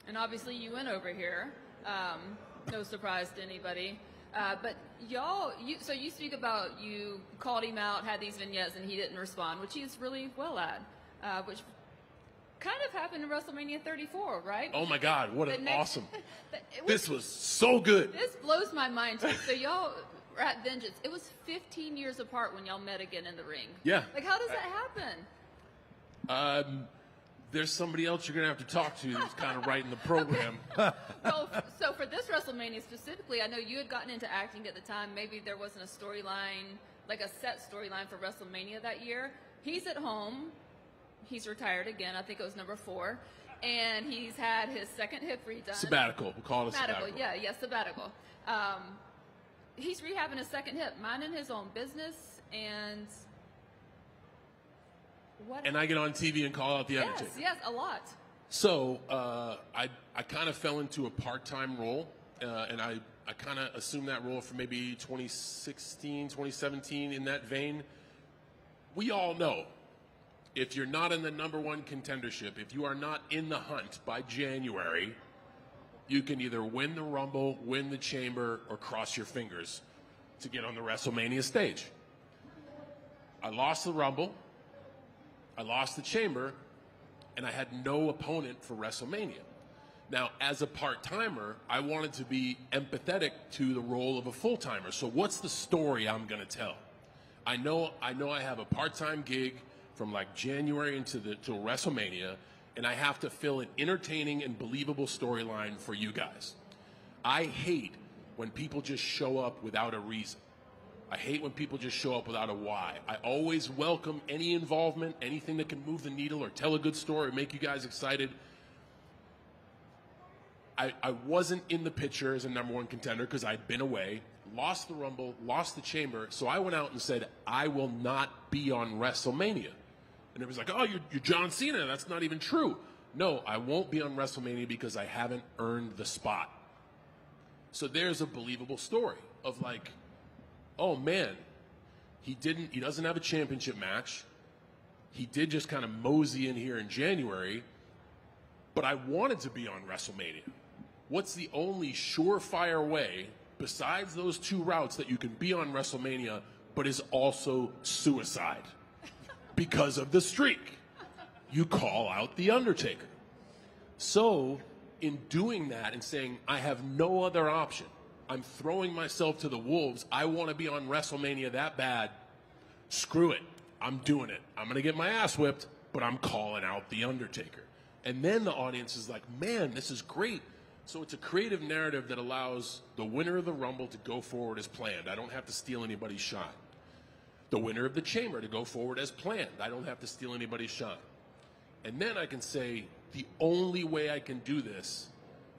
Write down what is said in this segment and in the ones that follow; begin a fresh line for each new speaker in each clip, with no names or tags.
and obviously you went over here. No surprise to anybody. But so you speak about you called him out, had these vignettes, and he didn't respond, which he's really well at, which kind of happened in WrestleMania 34, right?
Oh my God, what an awesome. This was so good.
This blows my mind too. So y'all were at Vengeance. It was 15 years apart when y'all met again in the ring.
Yeah.
Like, how does that happen?
There's somebody else you're going to have to talk to who's kind of writing the program.
Well, so for this WrestleMania specifically, I know you had gotten into acting at the time. Maybe there wasn't a storyline, like a set storyline for WrestleMania that year. He's at home. He's retired again. I think it was number 4. And he's had his second hip redone.
Sabbatical. We'll call it a sabbatical.
Yeah, sabbatical. He's rehabbing his second hip, minding his own business, and...
And I get on TV and call out The Undertaker.
Yes, a lot.
So I kind of fell into a part-time role, and I kind of assumed that role for maybe 2016, 2017, in that vein. We all know, if you're not in the #1 contendership, if you are not in the hunt by January, you can either win the Rumble, win the Chamber, or cross your fingers to get on the WrestleMania stage. I lost the Rumble. I lost the Chamber, and I had no opponent for WrestleMania. Now, as a part-timer, I wanted to be empathetic to the role of a full-timer. So what's the story I'm going to tell? I know I have a part-time gig from like January till WrestleMania, and I have to fill an entertaining and believable storyline for you guys. I hate when people just show up without a reason. I hate when people just show up without a why. I always welcome any involvement, anything that can move the needle or tell a good story or make you guys excited. I wasn't in the picture as a #1 contender because I'd been away, lost the Rumble, lost the Chamber, so I went out and said, I will not be on WrestleMania. And it was like, oh, you're John Cena. That's not even true. No, I won't be on WrestleMania because I haven't earned the spot. So there's a believable story of like, oh man, he doesn't have a championship match. He did just kind of mosey in here in January, but I wanted to be on WrestleMania. What's the only surefire way besides those 2 routes that you can be on WrestleMania, but is also suicide? Because of the streak. You call out The Undertaker. So in doing that and saying, I have no other option, I'm throwing myself to the wolves. I want to be on WrestleMania that bad. Screw it. I'm doing it. I'm going to get my ass whipped, but I'm calling out The Undertaker. And then the audience is like, man, this is great. So it's a creative narrative that allows the winner of the Rumble to go forward as planned. I don't have to steal anybody's shine. The winner of the Chamber to go forward as planned. I don't have to steal anybody's shine. And then I can say, the only way I can do this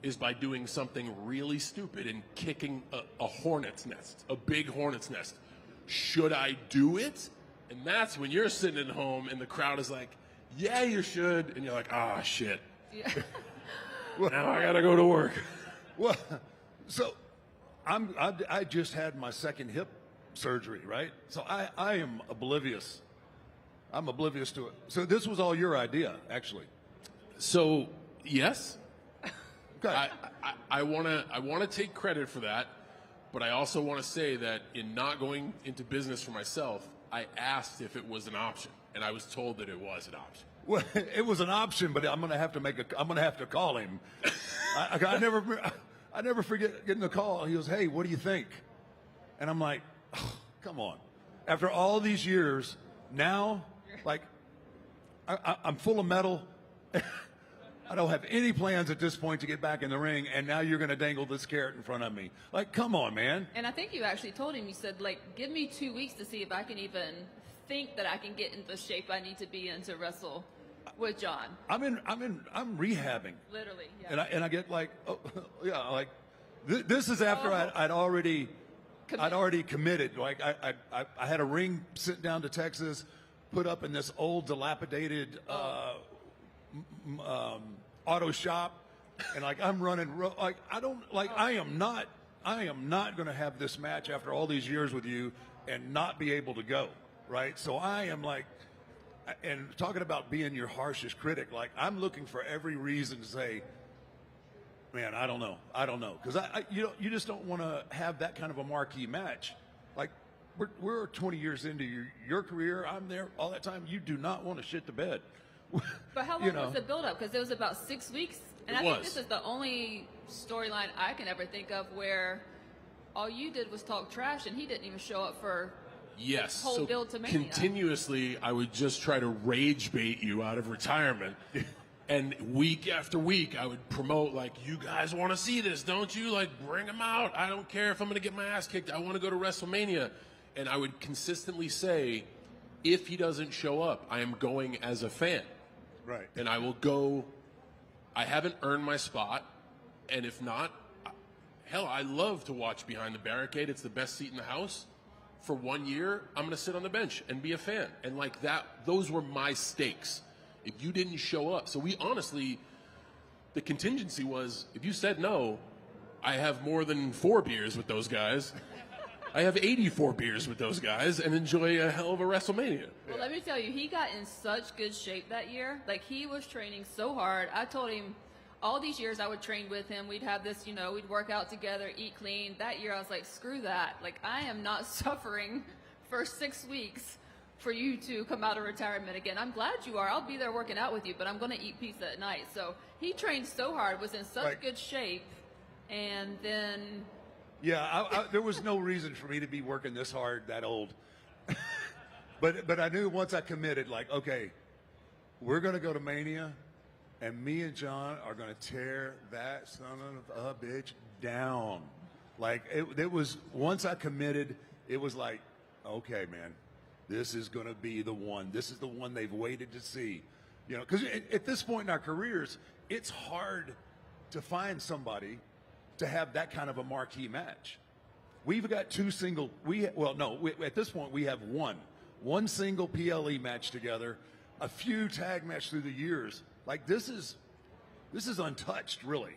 is by doing something really stupid and kicking a hornet's nest, a big hornet's nest. Should I do it? And that's when you're sitting at home and the crowd is like, yeah, you should. And you're like, ah, shit. Yeah. Now I got to go to work.
Well, so I just had my second hip surgery, right? So I am oblivious. I'm oblivious to it. So this was all your idea, actually.
So, yes.
Okay.
I want to take credit for that, but I also want to say that in not going into business for myself, I asked if it was an option, and I was told that it was an option.
Well, it was an option, but I'm going to have to call him. I never forget getting the call. He goes, "Hey, what do you think?" And I'm like, oh, "Come on." After all these years, now, like, I'm full of metal. I don't have any plans at this point to get back in the ring, and now you're going to dangle this carrot in front of me. Like, come on, man.
And I think you actually told him, you said, like, give me 2 weeks to see if I can even think that I can get into the shape I need to be in to wrestle with John.
I'm rehabbing.
Literally, yeah.
And I get like, oh, yeah, like, this is after I'd already committed. Like, I had a ring sent down to Texas, put up in this old dilapidated auto shop, and like I'm running like I am not going to have this match after all these years with you and not be able to go, right? So I am like, and talking about being your harshest critic, like I'm looking for every reason to say Man, I don't know. Because you just don't want to have that kind of a marquee match. Like, we're 20 years into your career. I'm there all that time. You do not want to shit the bed.
But how long was the build-up? Because it was about 6 weeks. And I think this is the only storyline I can ever think of where all you did was talk trash and he didn't even show up for
yes.
whole
So
build to Mania.
continuously, I would just try to rage bait you out of retirement. And week after week, I would promote, like, you guys want to see this, don't you? Like, bring him out. I don't care if I'm going to get my ass kicked. I want to go to WrestleMania. And I would consistently say, if he doesn't show up, I am going as a fan.
Right.
And I will go. I haven't earned my spot. And if not, hell, I love to watch Behind the Barricade. It's the best seat in the house. For 1 year, I'm going to sit on the bench and be a fan. And like that, those were my stakes. If you didn't show up. So we honestly, the contingency was, if you said no, I have more than 4 beers with those guys. I have 84 beers with those guys and enjoy a hell of a WrestleMania.
Well, let me tell you, he got in such good shape that year. Like, he was training so hard. I told him all these years I would train with him. We'd have this, we'd work out together, eat clean. That year I was like, screw that. Like, I am not suffering for 6 weeks for you to come out of retirement again. I'm glad you are. I'll be there working out with you, but I'm going to eat pizza at night. So he trained so hard, was in such good shape, and then...
Yeah, there was no reason for me to be working this hard that old. but I knew once I committed, like, okay, we're going to go to Mania, and me and John are going to tear that son of a bitch down. Like, it was, once I committed, it was like, okay, man, this is going to be the one. This is the one they've waited to see. Because at this point in our careers, it's hard to find somebody to have that kind of a marquee match. We've got at this point we have one single PLE match together, a few tag matches through the years. Like, this is untouched, really.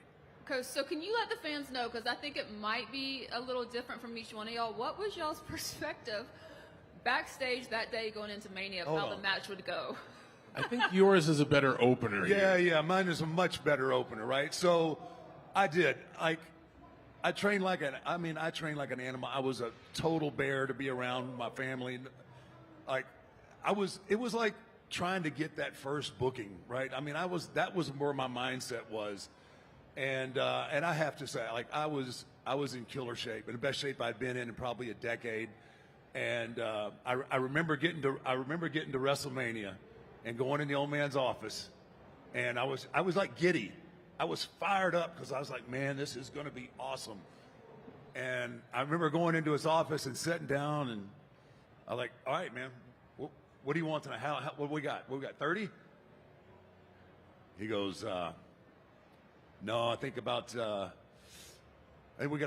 So can you let the fans know, because I think it might be a little different from each one of y'all. What was y'all's perspective backstage that day going into Mania of how the match would go?
I think yours is a better opener.
Yeah, mine is a much better opener, right? So I did. I trained like an animal. I was a total bear to be around my family. Like, it was like trying to get that first booking, right? I mean, that was where my mindset was. And I have to say, like, I was in killer shape, in the best shape I'd been in probably a decade. And I remember getting to WrestleMania and going in the old man's office, and I was like giddy. I was fired up because I was like, man, this is going to be awesome. And I remember going into his office and sitting down, and I was like, all right, man, what do you want tonight? What do we got? What we got, 30? He goes, no, I think we got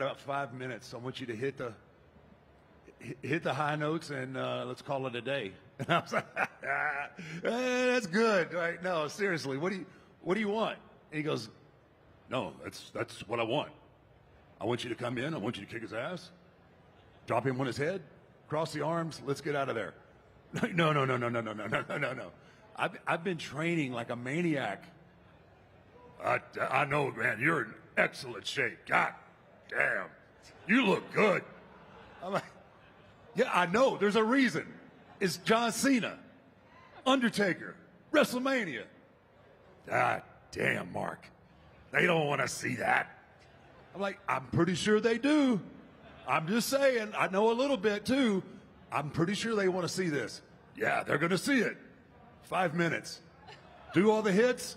about 5 minutes. I want you to hit the high notes, and let's call it a day. And I was like, that's good. Right? No, seriously, what do you want? And he goes, no, that's what I want. I want you to come in. I want you to kick his ass, drop him on his head, cross the arms. Let's get out of there. No. I've been training like a maniac. I know, man. You're in excellent shape. God damn, you look good. I'm like, yeah, I know. There's a reason. It's John Cena, Undertaker, WrestleMania. God damn, Mark. They don't want to see that. I'm like, I'm pretty sure they do. I'm just saying, I know a little bit too. I'm pretty sure they want to see this. Yeah, they're going to see it. 5 minutes. Do all the hits,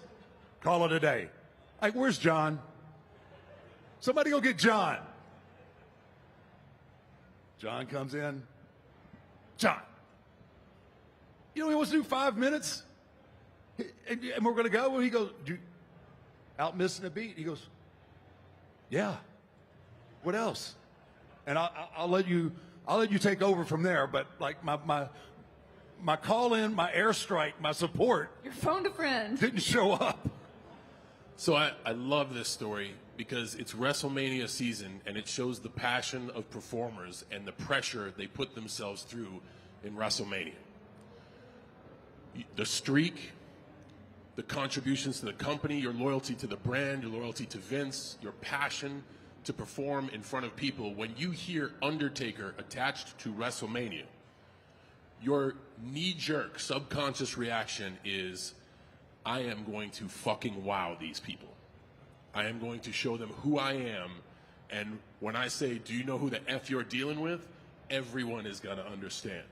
call it a day. Like, where's John? Somebody go get John. John comes in. John, he wants to do 5 minutes? And we're going to go? And he goes, out missing a beat? He goes, yeah. What else? And I'll let you take over from there. But like my call in, my airstrike, my support.
Your phone a friend.
Didn't show up.
So I love this story because it's WrestleMania season, and it shows the passion of performers and the pressure they put themselves through in WrestleMania. The streak, the contributions to the company, your loyalty to the brand, your loyalty to Vince, your passion to perform in front of people. When you hear Undertaker attached to WrestleMania, your knee-jerk subconscious reaction is, I am going to fucking wow these people. I am going to show them who I am. And when I say, do you know who the F you're dealing with? Everyone is going to understand.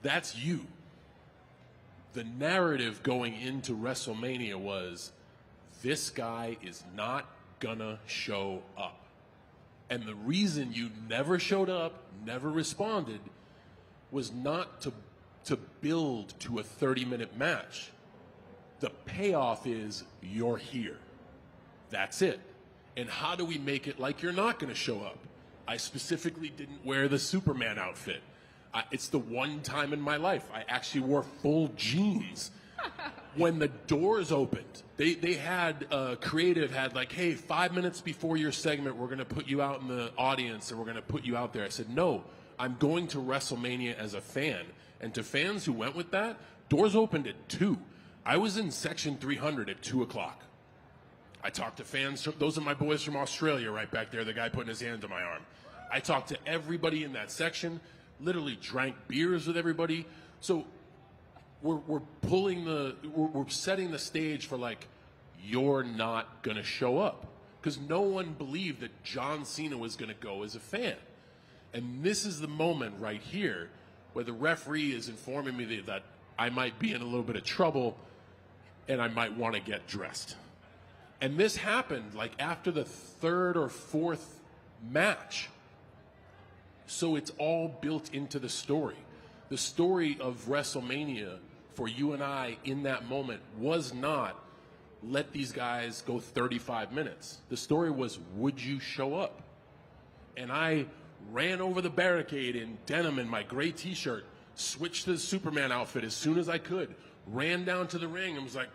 That's you. The narrative going into WrestleMania was, this guy is not gonna show up. And the reason you never showed up, never responded, was not to build to a 30-minute match. The payoff is, you're here. That's it. And how do we make it like you're not gonna show up? I specifically didn't wear the Superman outfit. It's the one time in my life I actually wore full jeans. When the doors opened, they had, creative had like, hey, 5 minutes before your segment, we're going to put you out in the audience and we're going to put you out there. I said, no, I'm going to WrestleMania as a fan. And to fans who went with that, doors opened at 2. I was in section 300 at 2 o'clock. I talked to fans. Those are my boys from Australia right back there, the guy putting his hand on my arm. I talked to everybody in that section. Literally drank beers with everybody. So we're setting the stage for, like, you're not going to show up. Because no one believed that John Cena was going to go as a fan. And this is the moment right here where the referee is informing me that I might be in a little bit of trouble and I might want to get dressed. And this happened, like, after the 3rd or 4th match. So it's all built into the story. The story of WrestleMania for you and I in that moment was not, let these guys go 35 minutes. The story was, would you show up? And I ran over the barricade in denim and my gray T-shirt, switched to the Superman outfit as soon as I could, ran down to the ring and was like,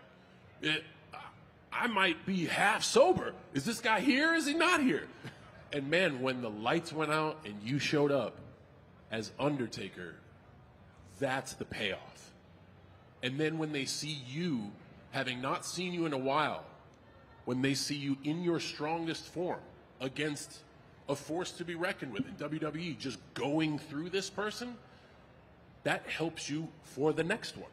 I might be half sober. Is this guy here? Is he not here? And man, when the lights went out and you showed up as Undertaker, that's the payoff. And then when they see you, having not seen you in a while, when they see you in your strongest form against a force to be reckoned with in WWE, just going through this person, that helps you for the next one.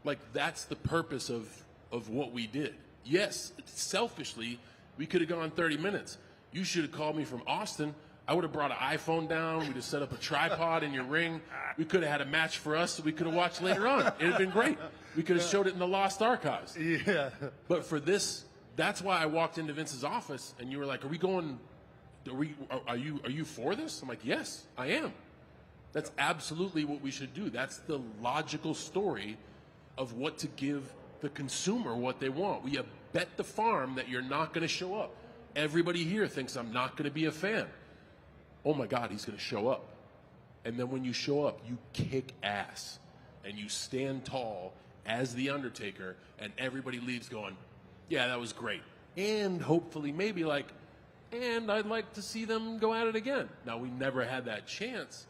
Like, that's the purpose of what we did. Yes, selfishly, we could have gone 30 minutes. You should have called me from Austin. I would have brought an iPhone down. We'd have set up a tripod in your ring. We could have had a match for us that we could have watched later on. It would have been great. We could have showed it in the Lost Archives.
Yeah.
But for this, that's why I walked into Vince's office and you were like, are you for this? I'm like, yes, I am. That's absolutely what we should do. That's the logical story of what to give the consumer what they want. We have bet the farm that you're not going to show up. Everybody here thinks I'm not going to be a fan. Oh my God, he's going to show up. And then when you show up, you kick ass and you stand tall as the Undertaker, and everybody leaves going, yeah, that was great. And hopefully maybe like, and I'd like to see them go at it again. Now, we never had that chance,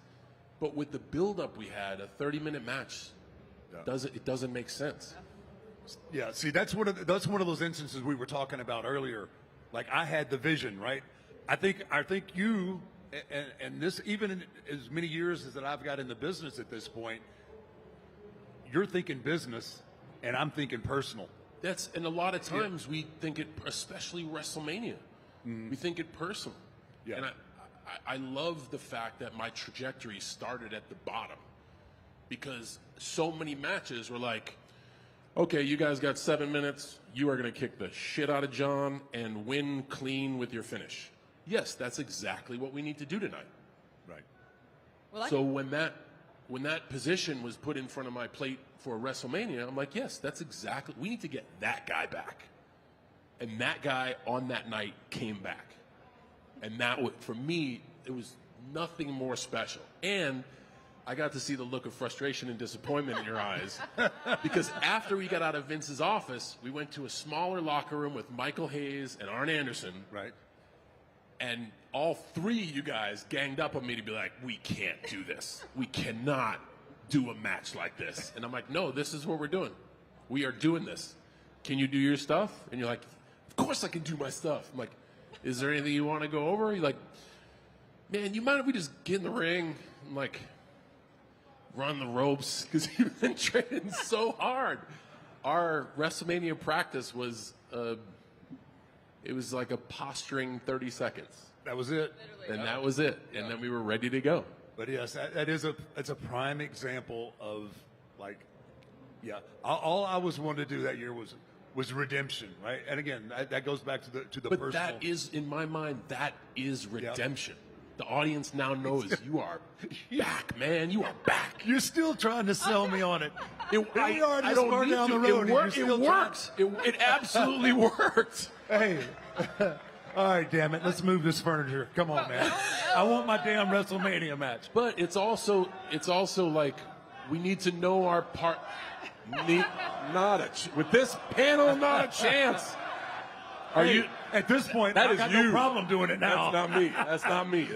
but with the build-up we had, a 30-minute match, it doesn't make sense.
Yeah, see, that's one of those instances we were talking about earlier. Like, I had the vision, right? I think you, and this, even in as many years as that I've got in the business at this point, you're thinking business, and I'm thinking personal.
And a lot of times we think it, especially WrestleMania, we think it personal.
Yeah.
And I love the fact that my trajectory started at the bottom, because so many matches were like, okay, you guys got 7 minutes. You are going to kick the shit out of John and win clean with your finish. Yes, that's exactly what we need to do tonight.
Right.
Well,
So when that position was put in front of my plate for WrestleMania, I'm like, yes, that's exactly. We need to get that guy back. And that guy on that night came back. And that, for me, it was nothing more special. And I got to see the look of frustration and disappointment in your eyes. Because after we got out of Vince's office, we went to a smaller locker room with Michael Hayes and Arn Anderson.
Right.
And all three of you guys ganged up on me to be like, we can't do this. We cannot do a match like this. And I'm like, no, this is what we're doing. we are doing this. Can you do your stuff? And you're like, of course I can do my stuff. I'm like, is there anything you want to go over? You're like, man, you mind if we just get in the ring and like run the ropes? Because you've been training so hard. Our WrestleMania practice was, it was like a posturing 30 seconds.
That was it.
Literally.
And that was it. And then we were ready to go.
But yes, it's a prime example of like, yeah. All I was wanting to do that year was redemption, right? And again, that goes back to the
But
personal.
that is, in my mind, that is redemption. The audience now knows you are back, man. You are back.
You're still trying to sell me on it.
I
don't
don't
need
down
to.
the road. It
works.
It absolutely worked.
Hey. All right, damn it. Let's move this furniture. Come on, man. I want my damn WrestleMania match.
But it's also like we need to know our part. With this panel, not a chance. Are you
at this point?
That
I
is
got
you.
no problem doing it now.
That's not me. That's not me.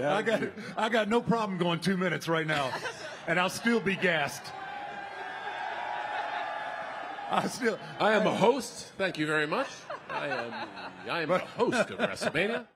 I got no problem going 2 minutes right now, and I'll still be gassed.
I am a host. Thank you very much. I am the host of WrestleMania.